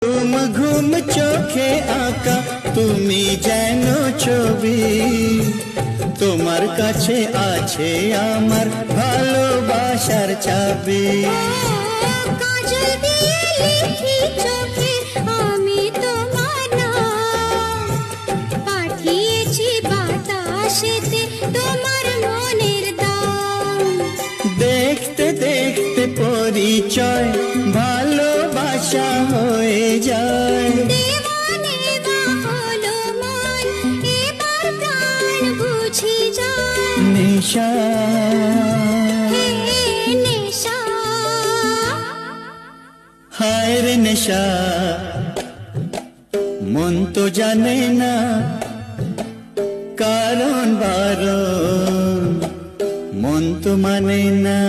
ঘুম ঘুম চোখে আঁকা তুমি যেন ছবি, তোমার কাছে আছে আমার ভালোবাসার চাবি। কাজল দিয়ে লিখি চোখে আমি তোমার নাম, পাঠিয়েছি বাতাসেতে তোমার মনের দাম। দেখতে দেখতে পরিচয় ভালোবাসা হয়ে যায়। দেওয়ানে বা হলো মন, এবার প্রাণ বুঝি যায়। নেশা হে নেশা, হায় রে নেশা, মন তো জানে না কারণ বারণ, মন তো মানে না।